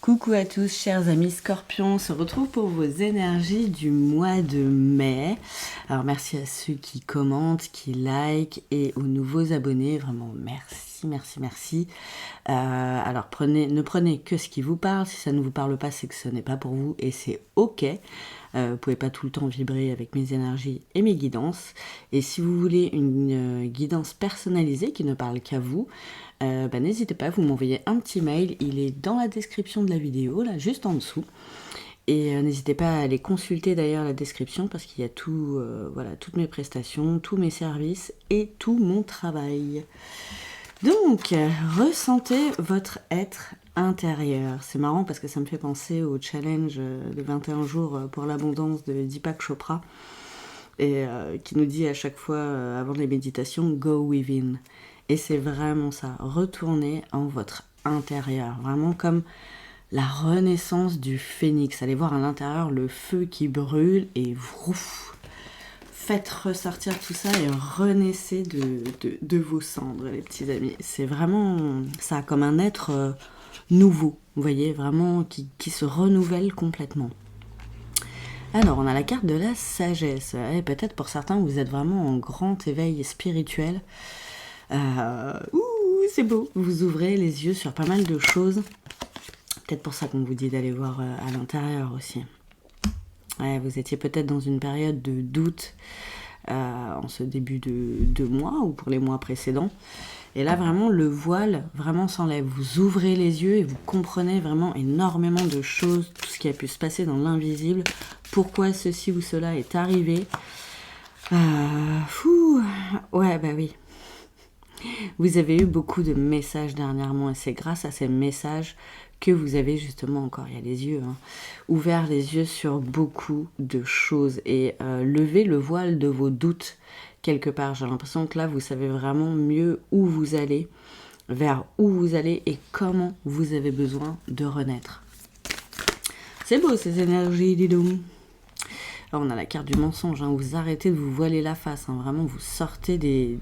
Coucou à tous, chers amis Scorpions, on se retrouve pour vos énergies du mois de mai. Alors merci à ceux qui commentent, qui likent et aux nouveaux abonnés, vraiment merci. Alors ne prenez que ce qui vous parle, si ça ne vous parle pas c'est que ce n'est pas pour vous et c'est ok. Vous pouvez pas tout le temps vibrer avec mes énergies et mes guidances. Et si vous voulez une guidance personnalisée qui ne parle qu'à vous, n'hésitez pas, vous m'envoyez un petit mail, il est dans la description de la vidéo, là, juste en dessous. Et n'hésitez pas à aller consulter d'ailleurs la description parce qu'il y a tout, voilà, toutes mes prestations, tous mes services et tout mon travail. Donc, ressentez votre être intérieur. C'est marrant parce que ça me fait penser au challenge de 21 jours pour l'abondance de Deepak Chopra et qui nous dit à chaque fois avant les méditations « Go within ». Et c'est vraiment ça, retournez en votre intérieur, vraiment comme la renaissance du phénix. Allez voir à l'intérieur le feu qui brûle et vrouf, faites ressortir tout ça et renaissez de vos cendres, les petits amis. C'est vraiment ça, comme un être nouveau, vous voyez, vraiment qui se renouvelle complètement. Alors, on a la carte de la sagesse. Et peut-être pour certains, vous êtes vraiment en grand éveil spirituel. C'est beau. Vous ouvrez les yeux sur pas mal de choses. Peut-être pour ça qu'on vous dit d'aller voir à l'intérieur aussi. Ouais, vous étiez peut-être dans une période de doute en ce début de mois ou pour les mois précédents. Et là, vraiment, le voile vraiment s'enlève. Vous ouvrez les yeux et vous comprenez vraiment énormément de choses, tout ce qui a pu se passer dans l'invisible, pourquoi ceci ou cela est arrivé. Ouais, bah oui. Vous avez eu beaucoup de messages dernièrement et c'est grâce à ces messages que vous avez justement encore, il y a les yeux, ouvert les yeux sur beaucoup de choses et levé le voile de vos doutes quelque part. J'ai l'impression que là, vous savez vraiment mieux où vous allez, vers où vous allez et comment vous avez besoin de renaître. C'est beau ces énergies, dis donc. Alors on a la carte du mensonge, vous arrêtez de vous voiler la face, vraiment vous sortez des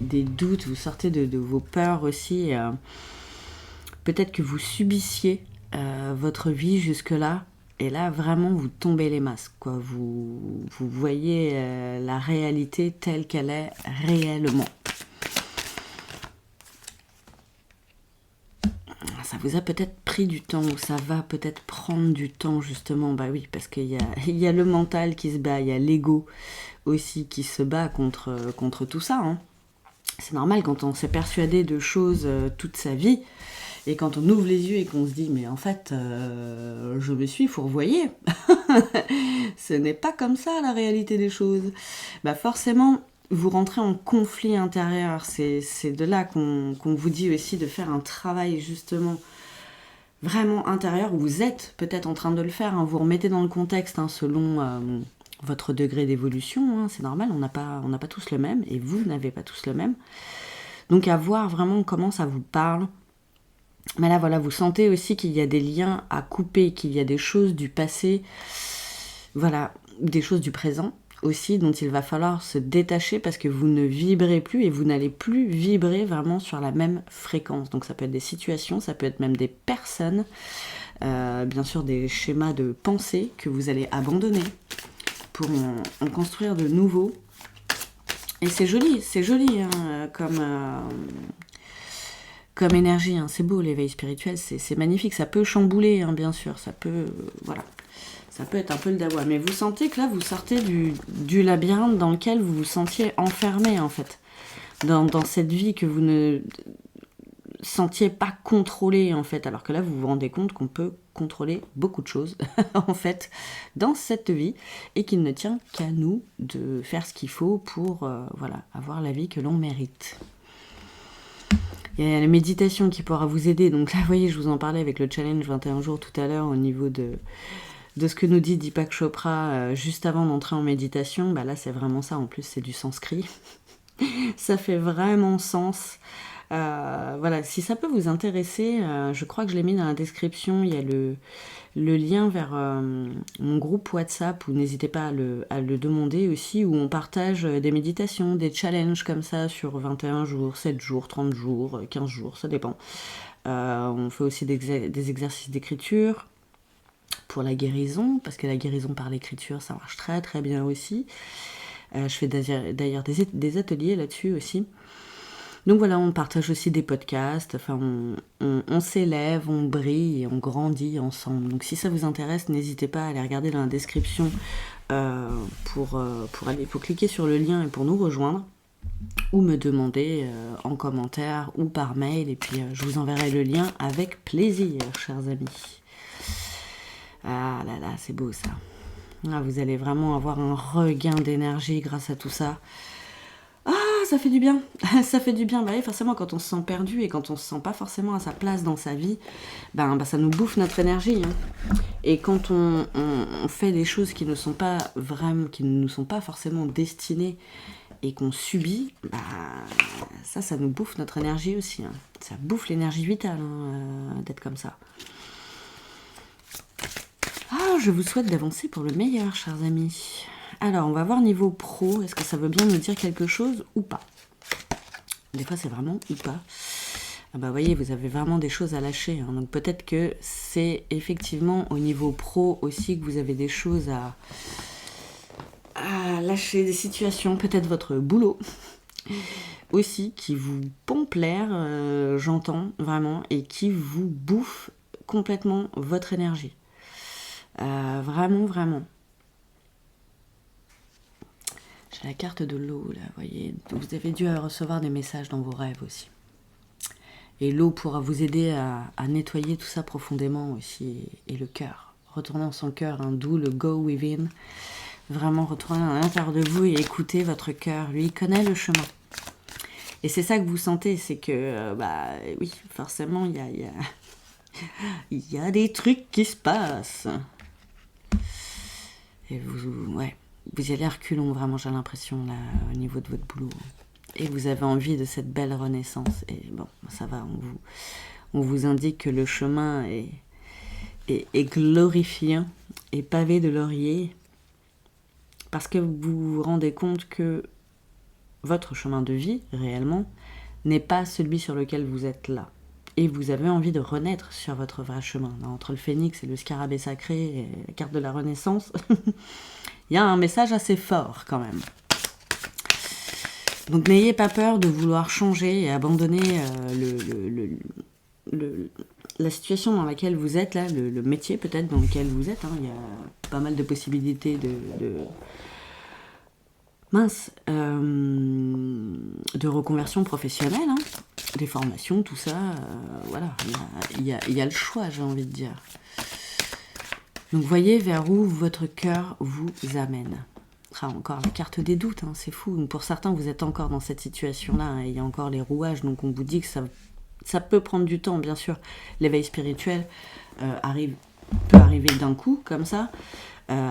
doutes, vous sortez de vos peurs aussi. Peut-être que vous subissiez votre vie jusque-là, et là vraiment vous tombez les masques, quoi. Vous voyez la réalité telle qu'elle est réellement. Ça vous a peut-être pris du temps, ou ça va peut-être prendre du temps justement, bah oui, parce qu'il y a le mental qui se bat, il y a l'ego aussi qui se bat contre tout ça. C'est normal quand on s'est persuadé de choses toute sa vie, et quand on ouvre les yeux et qu'on se dit, mais en fait, je me suis fourvoyée. Ce n'est pas comme ça la réalité des choses. Bah forcément, vous rentrez en conflit intérieur. C'est de là qu'on vous dit aussi de faire un travail justement vraiment intérieur. Vous êtes peut-être en train de le faire. Vous remettez dans le contexte selon votre degré d'évolution. C'est normal, on n'a pas tous le même et vous n'avez pas tous le même. Donc à voir vraiment comment ça vous parle. Mais là voilà, vous sentez aussi qu'il y a des liens à couper, qu'il y a des choses du passé, voilà, des choses du présent aussi dont il va falloir se détacher parce que vous ne vibrez plus et vous n'allez plus vibrer vraiment sur la même fréquence. Donc ça peut être des situations, ça peut être même des personnes, bien sûr des schémas de pensée que vous allez abandonner pour en construire de nouveaux. Et c'est joli comme énergie, c'est beau l'éveil spirituel, c'est magnifique, ça peut chambouler bien sûr, ça peut, voilà. Ça peut être un peu le dawa, mais vous sentez que là, vous sortez du labyrinthe dans lequel vous vous sentiez enfermé, en fait. Dans cette vie que vous ne sentiez pas contrôlée, en fait. Alors que là, vous vous rendez compte qu'on peut contrôler beaucoup de choses, en fait, dans cette vie, et qu'il ne tient qu'à nous de faire ce qu'il faut pour, avoir la vie que l'on mérite. Il y a la méditation qui pourra vous aider. Donc là, vous voyez, je vous en parlais avec le challenge 21 jours tout à l'heure au niveau de ce que nous dit Deepak Chopra juste avant d'entrer en méditation. Là, c'est vraiment ça. En plus, c'est du sanskrit. Ça fait vraiment sens. Voilà, si ça peut vous intéresser, je crois que je l'ai mis dans la description. Il y a le lien vers mon groupe WhatsApp, où n'hésitez pas à le demander aussi, où on partage des méditations, des challenges comme ça sur 21 jours, 7 jours, 30 jours, 15 jours, ça dépend. On fait aussi des exercices d'écriture pour la guérison, parce que la guérison par l'écriture, ça marche très très bien aussi. Je fais d'ailleurs des ateliers là-dessus aussi. Donc voilà, on partage aussi des podcasts, enfin on s'élève, on brille et on grandit ensemble. Donc si ça vous intéresse, n'hésitez pas à aller regarder dans la description pour cliquer sur le lien et pour nous rejoindre, ou me demander en commentaire ou par mail, et puis je vous enverrai le lien avec plaisir, chers amis. Ah là là, c'est beau ça. Ah, vous allez vraiment avoir un regain d'énergie grâce à tout ça. Ah, ça fait du bien. Ça fait du bien. Bah oui, forcément, quand on se sent perdu et quand on se sent pas forcément à sa place dans sa vie, ça nous bouffe notre énergie. Hein. Et quand on fait des choses qui ne sont pas forcément destinées et qu'on subit, ça nous bouffe notre énergie aussi. Hein. Ça bouffe l'énergie vitale d'être comme ça. Ah, je vous souhaite d'avancer pour le meilleur, chers amis. Alors, on va voir niveau pro. Est-ce que ça veut bien nous dire quelque chose ou pas? Des fois, c'est vraiment ou pas. Vous voyez, vous avez vraiment des choses à lâcher. Hein. Donc, peut-être que c'est effectivement au niveau pro aussi que vous avez des choses à lâcher, des situations. Peut-être votre boulot aussi qui vous pompe l'air, j'entends vraiment, et qui vous bouffe complètement votre énergie. Vraiment, vraiment. J'ai la carte de l'eau, là, vous voyez. Vous avez dû recevoir des messages dans vos rêves aussi. Et l'eau pourra vous aider à nettoyer tout ça profondément aussi, et le cœur. Retourner en son cœur, d'où le go within. Vraiment retourner à l'intérieur de vous et écouter votre cœur. Lui, il connaît le chemin. Et c'est ça que vous sentez, c'est que, oui, forcément, il y a des trucs qui se passent. Et vous y allez à reculons, vraiment, j'ai l'impression, là, au niveau de votre boulot. Et vous avez envie de cette belle renaissance. Et bon, ça va, on vous indique que le chemin est glorifiant et pavé de lauriers, parce que vous vous rendez compte que votre chemin de vie, réellement, n'est pas celui sur lequel vous êtes là. Et vous avez envie de renaître sur votre vrai chemin. Entre le phénix et le scarabée sacré et la carte de la renaissance, il y a un message assez fort quand même. Donc n'ayez pas peur de vouloir changer et abandonner la situation dans laquelle vous êtes, là, le métier peut-être dans lequel vous êtes. Il y a pas mal de possibilités de reconversion professionnelle, des formations, tout ça, voilà, il y a le choix, j'ai envie de dire. Donc voyez vers où votre cœur vous amène. Encore la carte des doutes, c'est fou. Donc, pour certains, vous êtes encore dans cette situation-là, et il y a encore les rouages, donc on vous dit que ça peut prendre du temps, bien sûr. L'éveil spirituel peut arriver d'un coup, comme ça.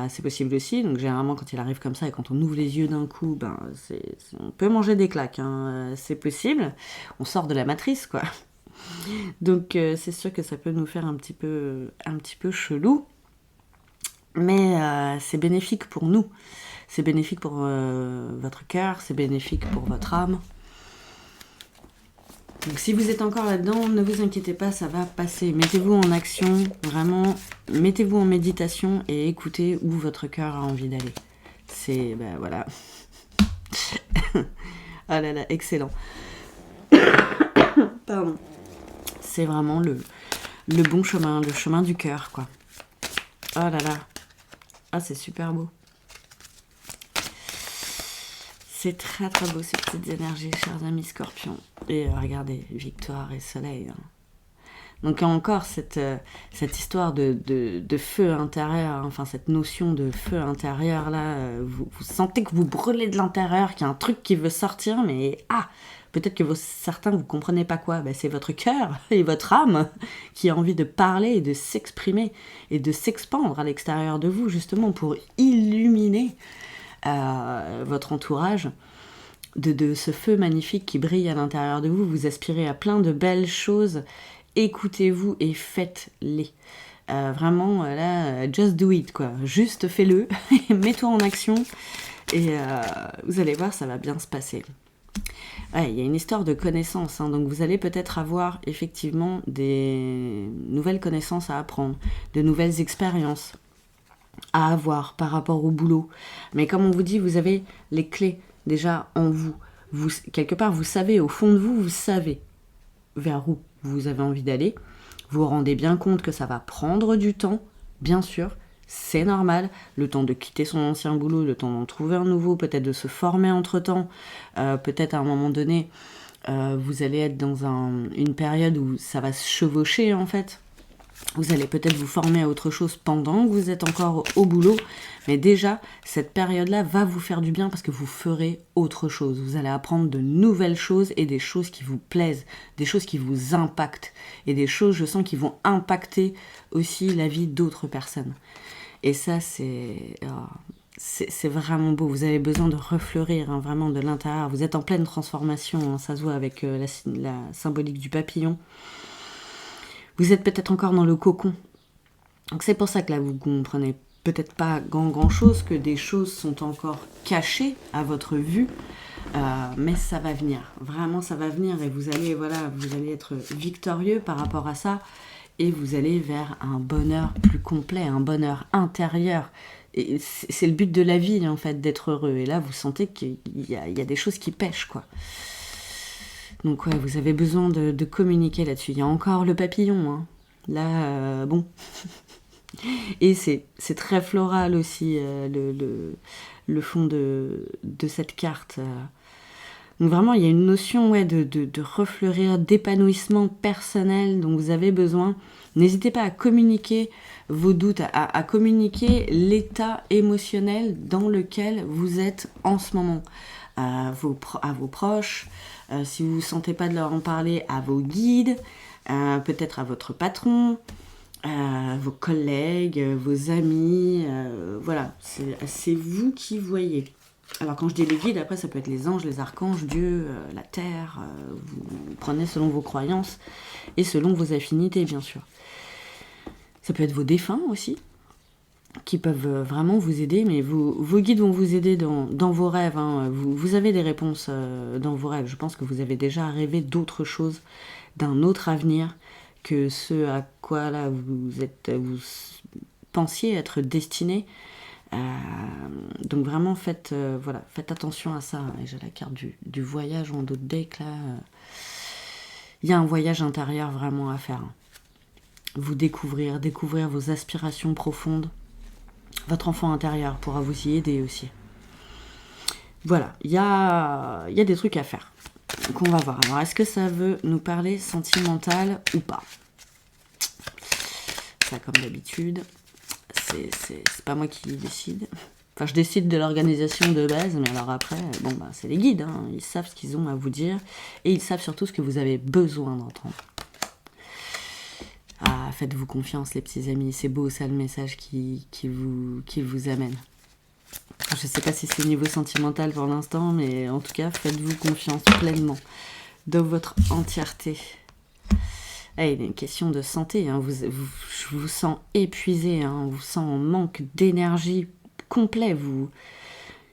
C'est possible aussi, donc généralement quand il arrive comme ça et quand on ouvre les yeux d'un coup, on peut manger des claques, c'est possible, on sort de la matrice quoi. Donc c'est sûr que ça peut nous faire un petit peu chelou, mais c'est bénéfique pour nous, c'est bénéfique pour votre cœur, c'est bénéfique pour votre âme. Donc si vous êtes encore là-dedans, ne vous inquiétez pas, ça va passer. Mettez-vous en action, vraiment, mettez-vous en méditation et écoutez où votre cœur a envie d'aller. C'est, voilà. Ah là là, excellent. Pardon. C'est vraiment le bon chemin, le chemin du cœur, quoi. Oh là là. Ah, c'est super beau. C'est très très beau ces petites énergies, chers amis scorpions. Et regardez, victoire et soleil. Donc encore cette histoire de feu intérieur, enfin cette notion de feu intérieur là, vous sentez que vous brûlez de l'intérieur, qu'il y a un truc qui veut sortir, mais peut-être que certains vous comprenez pas quoi, c'est votre cœur et votre âme qui a envie de parler et de s'exprimer et de s'expandre à l'extérieur de vous, justement pour illuminer votre entourage de ce feu magnifique qui brille à l'intérieur de vous. Vous aspirez à plein de belles choses, écoutez-vous et faites-les. Vraiment, là, just do it, quoi. Juste fais-le, mets-toi en action, et vous allez voir, ça va bien se passer. Ouais, il y a une histoire de connaissances, hein, donc vous allez peut-être avoir effectivement des nouvelles connaissances à apprendre, de nouvelles expériences à avoir par rapport au boulot. Mais comme on vous dit, vous avez les clés déjà en vous. Quelque part, vous savez, au fond de vous, vous savez vers où vous avez envie d'aller. Vous vous rendez bien compte que ça va prendre du temps, bien sûr, c'est normal, le temps de quitter son ancien boulot, le temps d'en trouver un nouveau, peut-être de se former entre-temps, peut-être à un moment donné, vous allez être dans une période où ça va se chevaucher en fait. Vous allez peut-être vous former à autre chose pendant que vous êtes encore au boulot, mais déjà, cette période-là va vous faire du bien parce que vous ferez autre chose. Vous allez apprendre de nouvelles choses et des choses qui vous plaisent, des choses qui vous impactent, et des choses, je sens, qui vont impacter aussi la vie d'autres personnes. Et ça, c'est vraiment beau. Vous avez besoin de refleurir, hein, vraiment de l'intérieur. Vous êtes en pleine transformation, hein, ça se voit avec la symbolique du papillon. Vous êtes peut-être encore dans le cocon. Donc c'est pour ça que là, vous comprenez peut-être pas grand chose, que des choses sont encore cachées à votre vue, mais ça va venir. Vraiment, ça va venir et vous allez être victorieux par rapport à ça et vous allez vers un bonheur plus complet, un bonheur intérieur. Et c'est le but de la vie, en fait, d'être heureux. Et là, vous sentez qu'il y a des choses qui pêchent, quoi. Donc ouais, vous avez besoin de communiquer là-dessus. Il y a encore le papillon, hein. Là, bon. Et c'est très floral aussi, le fond de cette carte. Donc vraiment, il y a une notion de refleurir, d'épanouissement personnel dont vous avez besoin. N'hésitez pas à communiquer vos doutes, à communiquer l'état émotionnel dans lequel vous êtes en ce moment. À vos proches, si vous ne vous sentez pas de leur en parler, à vos guides, peut-être à votre patron, vos collègues, vos amis, voilà, c'est vous qui voyez. Alors quand je dis les guides, après ça peut être les anges, les archanges, Dieu, la terre, vous prenez selon vos croyances et selon vos affinités bien sûr. Ça peut être vos défunts aussi, qui peuvent vraiment vous aider, mais vos guides vont vous aider dans vos rêves, hein. Vous avez des réponses dans vos rêves. Je pense que vous avez déjà rêvé d'autre chose, d'un autre avenir que ce à quoi là vous pensiez être destiné. Donc vraiment faites attention à ça. Et j'ai la carte du voyage en dos de deck là. Il y a un voyage intérieur vraiment à faire. Vous découvrir vos aspirations profondes. Votre enfant intérieur pourra vous y aider aussi. Voilà, il y a des trucs à faire. Donc on va voir. Alors est-ce que ça veut nous parler sentimental ou pas? Ça comme d'habitude, c'est pas moi qui décide. Enfin je décide de l'organisation de base, mais alors après, c'est les guides, hein. Ils savent ce qu'ils ont à vous dire et ils savent surtout ce que vous avez besoin d'entendre. Ah, faites-vous confiance les petits amis, c'est beau ça le message qui vous amène. Je ne sais pas si c'est au niveau sentimental pour l'instant, mais en tout cas, faites-vous confiance pleinement dans votre entièreté. Ah, il y a une question de santé, hein. Je vous sens épuisé, hein. On vous sent en manque d'énergie complet.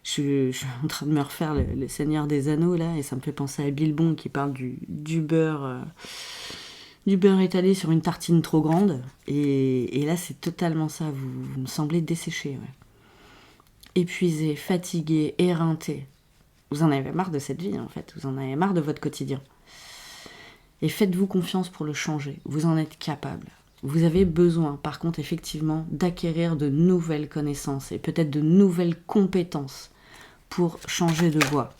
Je suis en train de me refaire le Seigneur des Anneaux là, et ça me fait penser à Bilbon qui parle du beurre. Du beurre étalé sur une tartine trop grande. Et là, c'est totalement ça. Vous me semblez desséché. Ouais. Épuisé, fatigué, éreinté. Vous en avez marre de cette vie, en fait. Vous en avez marre de votre quotidien. Et faites-vous confiance pour le changer. Vous en êtes capable. Vous avez besoin, par contre, effectivement, d'acquérir de nouvelles connaissances et peut-être de nouvelles compétences pour changer de voie.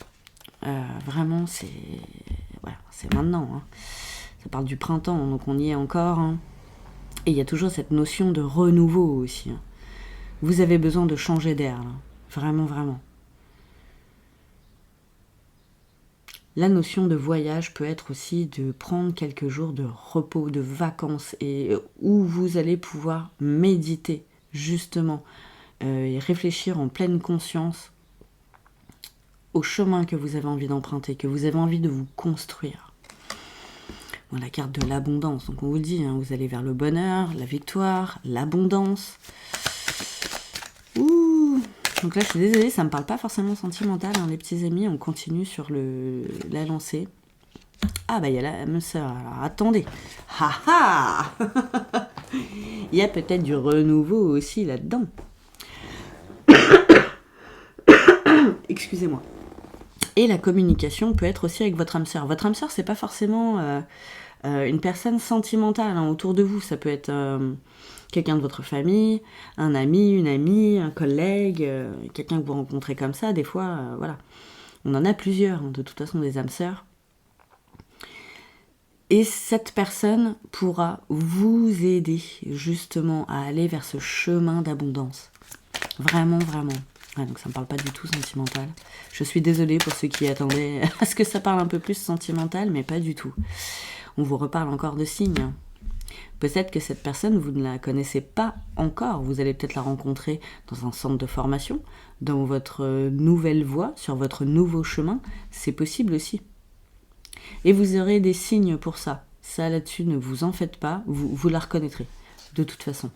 Vraiment, c'est maintenant, hein. Ça parle du printemps, donc on y est encore. Hein. Et il y a toujours cette notion de renouveau aussi. Hein. Vous avez besoin de changer d'air, là. Vraiment, vraiment. La notion de voyage peut être aussi de prendre quelques jours de repos, de vacances, et où vous allez pouvoir méditer, justement, et réfléchir en pleine conscience au chemin que vous avez envie d'emprunter, que vous avez envie de vous construire. La carte de l'abondance, donc on vous le dit, hein, vous allez vers le bonheur, la victoire, l'abondance. Ouh, Donc là, je suis désolée, ça me parle pas forcément sentimental, hein, les petits amis. On continue sur la lancée. Ah bah il y a la même sœur, alors attendez. Ha ha. Il y a peut-être du renouveau aussi là-dedans. Excusez-moi. Et la communication peut être aussi avec votre âme sœur. Votre âme sœur, c'est pas forcément une personne sentimentale hein, autour de vous. Ça peut être quelqu'un de votre famille, un ami, une amie, un collègue, quelqu'un que vous rencontrez comme ça. Des fois, voilà. On en a plusieurs, hein, de toute façon, des âmes sœurs. Et cette personne pourra vous aider justement à aller vers ce chemin d'abondance. Vraiment, vraiment. Ouais, donc ça me parle pas du tout sentimental. Je suis désolée pour ceux qui attendaient à ce que ça parle un peu plus sentimental, mais pas du tout. On vous reparle encore de signes. Peut-être que cette personne, vous ne la connaissez pas encore. Vous allez peut-être la rencontrer dans un centre de formation, dans votre nouvelle voie, sur votre nouveau chemin. C'est possible aussi. Et vous aurez des signes pour ça. Ça, là-dessus, ne vous en faites pas. Vous la reconnaîtrez, de toute façon.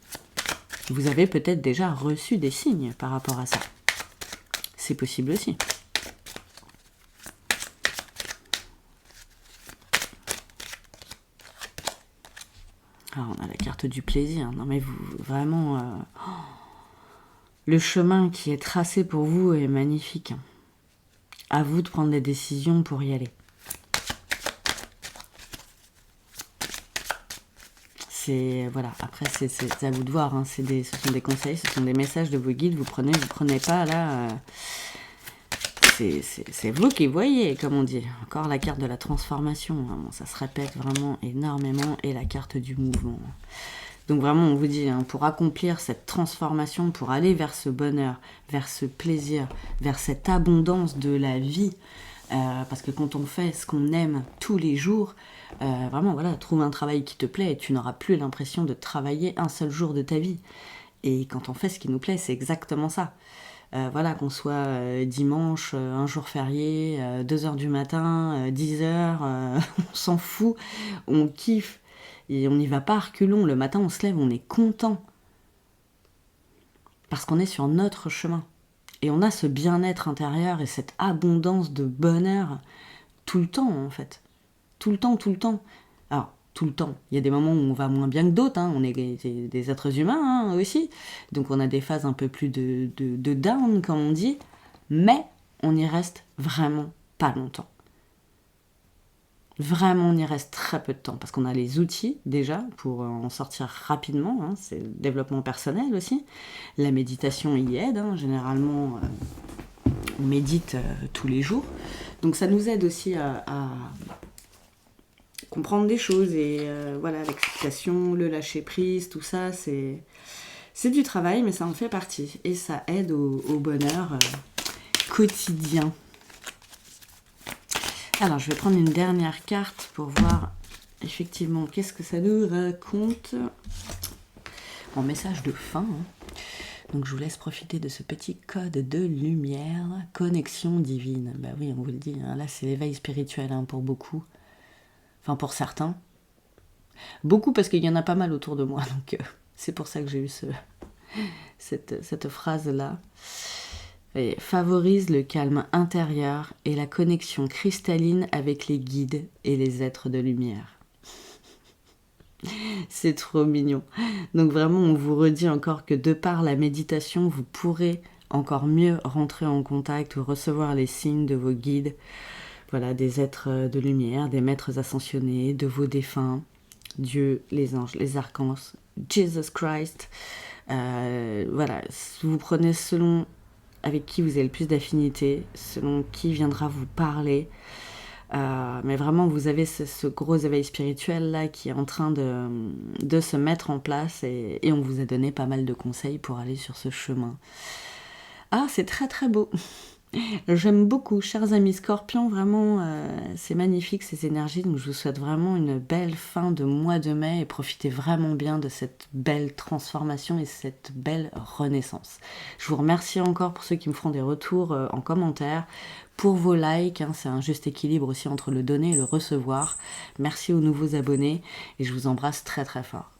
Vous avez peut-être déjà reçu des signes par rapport à ça. C'est possible aussi. Alors, on a la carte du plaisir. Non mais vous, vraiment, le chemin qui est tracé pour vous est magnifique. À vous de prendre des décisions pour y aller. Voilà, après c'est à vous de voir, hein. Ce sont des conseils, ce sont des messages de vos guides, vous prenez pas là, c'est vous qui voyez, comme on dit. Encore la carte de la transformation, hein. Bon, ça se répète vraiment énormément, et la carte du mouvement. Donc vraiment on vous dit, hein, pour accomplir cette transformation, pour aller vers ce bonheur, vers ce plaisir, vers cette abondance de la vie, parce que quand on fait ce qu'on aime tous les jours, vraiment voilà, trouve un travail qui te plaît et tu n'auras plus l'impression de travailler un seul jour de ta vie. Et quand on fait ce qui nous plaît, c'est exactement ça. Voilà, qu'on soit dimanche, un jour férié, 2h du matin, 10h, on s'en fout, on kiffe et on n'y va pas à reculons. Le matin on se lève, on est content parce qu'on est sur notre chemin. Et on a ce bien-être intérieur et cette abondance de bonheur tout le temps, en fait. Tout le temps, tout le temps. Alors, tout le temps. Il y a des moments où on va moins bien que d'autres. Hein. On est des êtres humains hein, aussi. Donc, on a des phases un peu plus de down, comme on dit. Mais on y reste vraiment pas longtemps. Vraiment, on y reste très peu de temps. Parce qu'on a les outils, déjà, pour en sortir rapidement. Hein. C'est le développement personnel aussi. La méditation y aide. Hein. Généralement, on médite tous les jours. Donc, ça nous aide aussi à comprendre des choses. Et voilà, l'acceptation, le lâcher-prise, tout ça, c'est du travail, mais ça en fait partie. Et ça aide au bonheur quotidien. Alors, je vais prendre une dernière carte pour voir effectivement qu'est-ce que ça nous raconte en message de fin. Hein. Donc, je vous laisse profiter de ce petit code de lumière, connexion divine. Bah oui, on vous le dit, hein, là, c'est l'éveil spirituel hein, pour beaucoup. Enfin, pour certains. Beaucoup parce qu'il y en a pas mal autour de moi. Donc, c'est pour ça que j'ai eu cette phrase-là. Et favorise le calme intérieur et la connexion cristalline avec les guides et les êtres de lumière. C'est trop mignon. Donc vraiment, on vous redit encore que de par la méditation, vous pourrez encore mieux rentrer en contact ou recevoir les signes de vos guides, voilà, des êtres de lumière, des maîtres ascensionnés, de vos défunts, Dieu, les anges, les archanges, Jesus Christ. Voilà, vous prenez selon avec qui vous avez le plus d'affinité, selon qui viendra vous parler. Mais vraiment, vous avez ce gros éveil spirituel là qui est en train de se mettre en place et on vous a donné pas mal de conseils pour aller sur ce chemin. Ah, c'est très très beau. J'aime beaucoup, chers amis Scorpions, vraiment, c'est magnifique ces énergies, donc je vous souhaite vraiment une belle fin de mois de mai et profitez vraiment bien de cette belle transformation et cette belle renaissance. Je vous remercie encore pour ceux qui me feront des retours en commentaire, pour vos likes, hein, c'est un juste équilibre aussi entre le donner et le recevoir. Merci aux nouveaux abonnés et je vous embrasse très très fort.